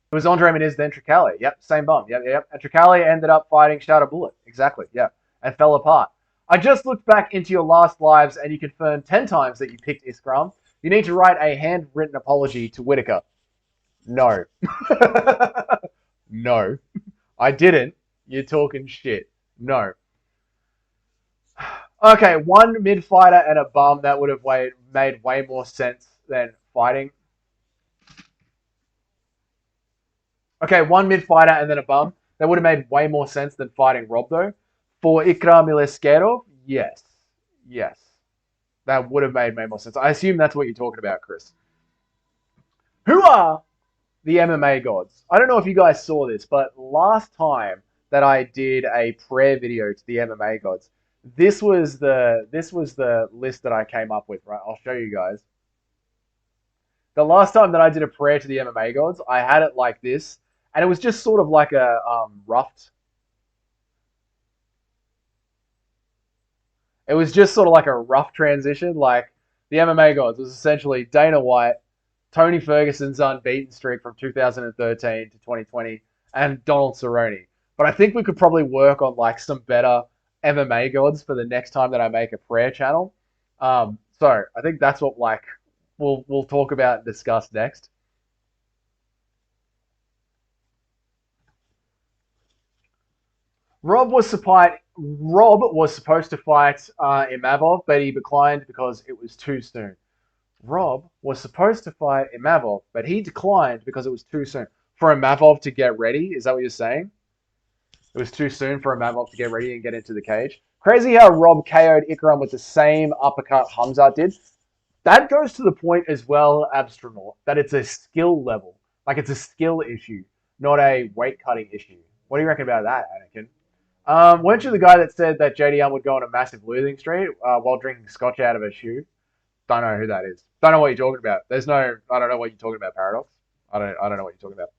It was Andre Muniz, then Tricali. Yep, same bum. Yep. And Tricali ended up fighting Shadow Bullet. Exactly, yeah. And fell apart. I just looked back into your last lives and you confirmed 10 times that you picked Iskram. You need to write a handwritten apology to Whittaker. No. No. I didn't. You're talking shit. No. Okay, one mid fighter and a bum, that would have made way more sense than fighting. Okay, one mid fighter and then a bum. That would have made way more sense than fighting Rob, though. For Ikram Aliskerov, yes. Yes. That would have made more sense. I assume that's what you're talking about, Chris. Who are the MMA gods? I don't know if you guys saw this, but last time that I did a prayer video to the MMA gods, this was the list that I came up with, right? I'll show you guys. The last time that I did a prayer to the MMA gods, I had it like this, and it was just sort of like a roughed. It was just sort of like a rough transition. Like the MMA gods was essentially Dana White, Tony Ferguson's unbeaten streak from 2013 to 2020, and Donald Cerrone. But I think we could probably work on like some better MMA gods for the next time that I make a prayer channel. So I think that's what like we'll talk about and discuss next. Rob was supposed to fight Imavov, but he declined because it was too soon. Rob was supposed to fight Imavov, but he declined because it was too soon. For Imavov to get ready, is that what you're saying? It was too soon for Imavov to get ready and get into the cage. Crazy how Rob KO'd Ikram with the same uppercut Hamzat did. That goes to the point as well, Abstronaut, that it's a skill level. Like it's a skill issue, not a weight cutting issue. What do you reckon about that, Anakin? Weren't you the guy that said that JDM would go on a massive losing streak while drinking scotch out of a shoe? Don't know who that is. Don't know what you're talking about. I don't know what you're talking about, Paradox. I don't know what you're talking about.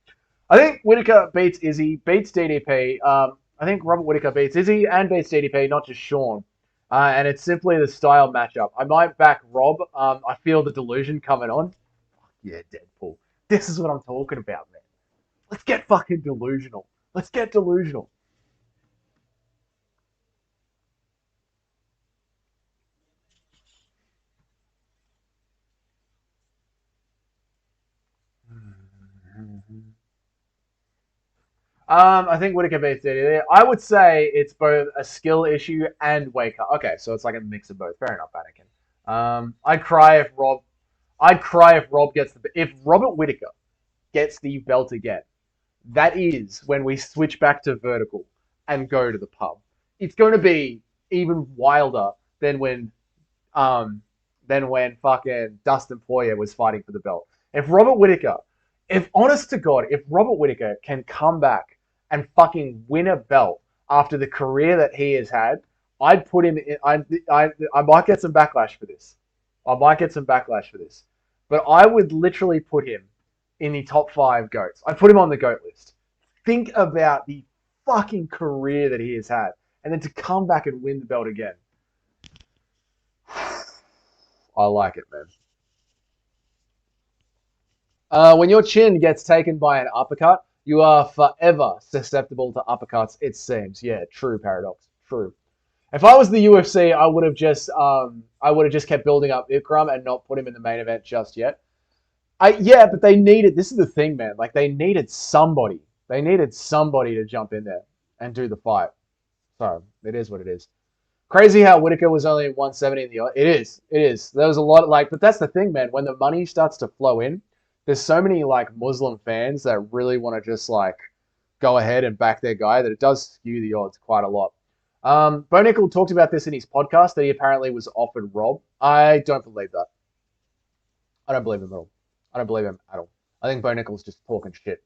I think Whittaker beats Izzy, beats DDP. I think Robert Whittaker beats Izzy and beats DDP, not just Sean. And it's simply the style matchup. I might back Rob. I feel the delusion coming on. Yeah, Deadpool. This is what I'm talking about, man. Let's get fucking delusional. Let's get delusional. I think Whittaker beats DDP. I would say it's both a skill issue and wake up. Okay, so it's like a mix of both. Fair enough, Anakin. I'd cry if Rob. I'd cry if Rob gets the. If Robert Whittaker gets the belt again, that is when we switch back to vertical and go to the pub. It's going to be even wilder than um when fucking Dustin Poirier was fighting for the belt. If Robert Whittaker, if honest to God, if Robert Whittaker can come back and fucking win a belt after the career that he has had, I'd put him in. I might get some backlash for this. I might get some backlash for this, but I would literally put him in the top five goats. I'd put him on the goat list. Think about the fucking career that he has had, and then to come back and win the belt again. I like it, man. When your chin gets taken by an uppercut, you are forever susceptible to uppercuts. It seems. Yeah, true paradox. True. If I was the UFC, I would have just kept building up Ikram and not put him in the main event just yet. Yeah, but they needed. This is the thing, man. Like they needed somebody. They needed somebody to jump in there and do the fight. So it is what it is. Crazy how Whittaker was only 170 in the. It is. It is. There was a lot of like, but that's the thing, man. When the money starts to flow in, there's so many like Muslim fans that really want to just like go ahead and back their guy that it does skew the odds quite a lot. Bo Nickel talked about this in his podcast that he apparently was offered Rob. I don't believe that. I don't believe him at all. I don't believe him at all. I think Bo Nickel's just talking shit.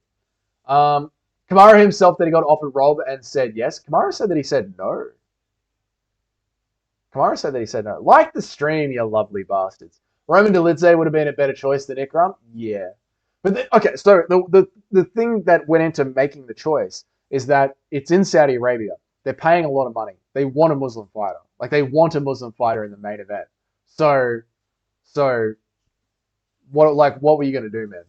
Kamara himself that he got offered Rob and said yes. Kamara said that he said no. Kamara said that he said no. Like the stream, you lovely bastards. Roman Dolidze would have been a better choice than Ikram? Yeah. But okay, so the thing that went into making the choice is that it's in Saudi Arabia. They're paying a lot of money. They want a Muslim fighter. Like they want a Muslim fighter in the main event. So what were you gonna do, man?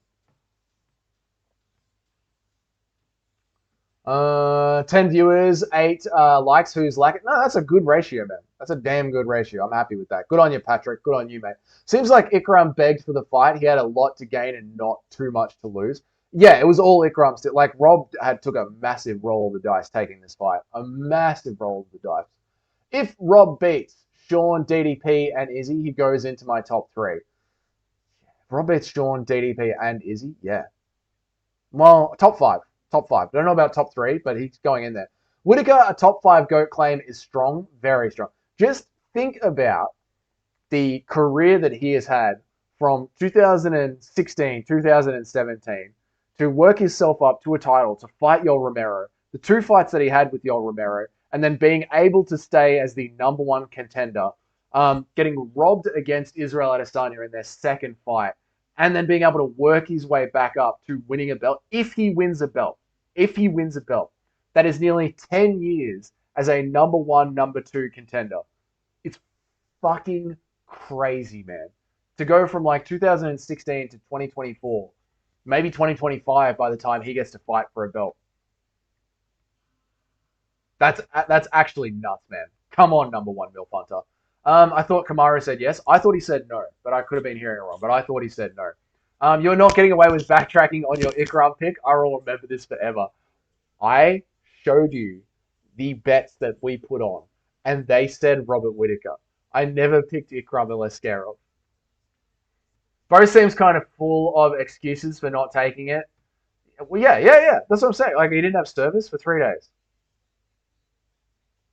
10 viewers, 8 likes. Who's like it? No, that's a good ratio, man. That's a damn good ratio. I'm happy with that. Good on you, Patrick. Good on you, mate. Seems like Ikram begged for the fight. He had a lot to gain and not too much to lose. Yeah, it was all Ikram's. Like Rob had took a massive roll of the dice taking this fight. A massive roll of the dice. If Rob beats Sean, DDP, and Izzy, he goes into my top 3. If Rob beats Sean, DDP, and Izzy, yeah. Well, top 5. Top 5. I don't know about top 3, but he's going in there. Whittaker, a top 5 GOAT claim is strong, very strong. Just think about the career that he has had from 2016, 2017 to work himself up to a title, to fight Yoel Romero, the 2 fights that he had with Yoel Romero, and then being able to stay as the #1 contender, getting robbed against Israel Adesanya in their second fight, and then being able to work his way back up to winning a belt. If he wins a belt, that is nearly 10 years as a #1, #2 contender. It's fucking crazy, man. To go from like 2016 to 2024, maybe 2025 by the time he gets to fight for a belt. That's actually nuts, man. Come on, #1 Milf Hunter. I thought Kamara said yes. I thought he said no, but I could have been hearing it wrong. But I thought he said no. You're not getting away with backtracking on your Ikram pick. I will remember this forever. I showed you the bets that we put on, and they said Robert Whittaker. I never picked Ikram Aliskerov. Both seems kind of full of excuses for not taking it. Well, yeah. That's what I'm saying. Like, he didn't have service for 3 days.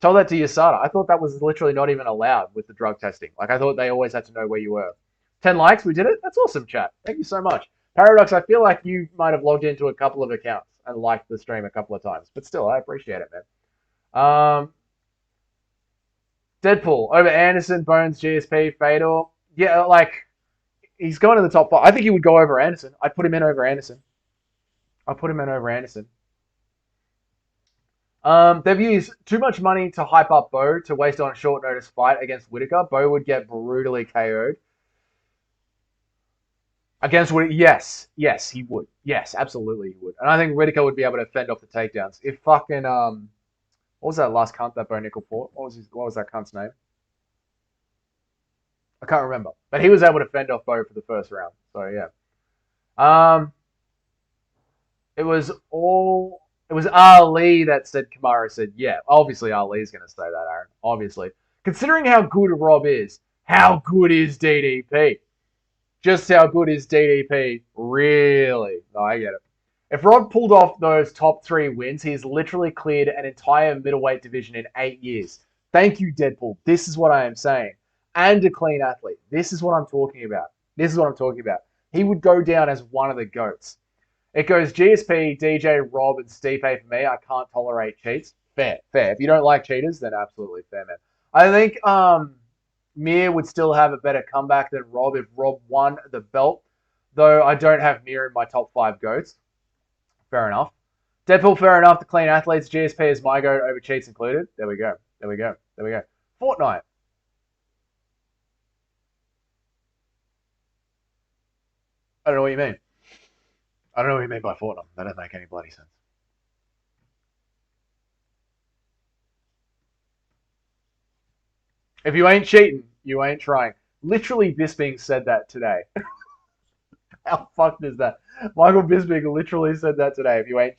Told that to Yasada. I thought that was literally not even allowed with the drug testing. Like, I thought they always had to know where you were. 10 likes, we did it? That's awesome, chat. Thank you so much. Paradox, I feel like you might have logged into a couple of accounts and liked the stream a couple of times. But still, I appreciate it, man. Deadpool, over Anderson, Bones, GSP, Fedor. Yeah, like, he's going to the top 5. I think he would go over Anderson. I'd put him in over Anderson. I put him in over Anderson. They've used too much money to hype up Bo to waste on a short notice fight against Whittaker. Bo would get brutally KO'd. Against Whittaker, yes, he would. Yes, absolutely he would. And I think Whittaker would be able to fend off the takedowns. If fucking what was that last cunt that Bo Nickel fought? What was that cunt's name? I can't remember. But he was able to fend off Bo for the first round. So yeah. Um, it was Ali that said Kamaru said, yeah. Obviously Ali's gonna say that, Aaron. Obviously. Considering how good Rob is, how good is DDP? Just how good is DDP? Really? No, I get it. If Rob pulled off those top 3 wins, he's literally cleared an entire middleweight division in 8 years. Thank you, Deadpool. This is what I am saying. And a clean athlete. This is what I'm talking about. This is what I'm talking about. He would go down as one of the GOATs. It goes GSP, DJ, Rob, and Stipe for me. I can't tolerate cheats. Fair. If you don't like cheaters, then absolutely fair, man. I think Mir would still have a better comeback than Rob if Rob won the belt. Though I don't have Mir in my top 5 GOATs. Fair enough. Deadpool, fair enough. The clean athletes, GSP is my GOAT over cheats included. There we go. Fortnite. I don't know what you mean. I don't know what you mean by Fortnite. That doesn't make any bloody sense. If you ain't cheating, you ain't trying. Literally, Bisping said that today. How fucked is that? Michael Bisping literally said that today. If you ain't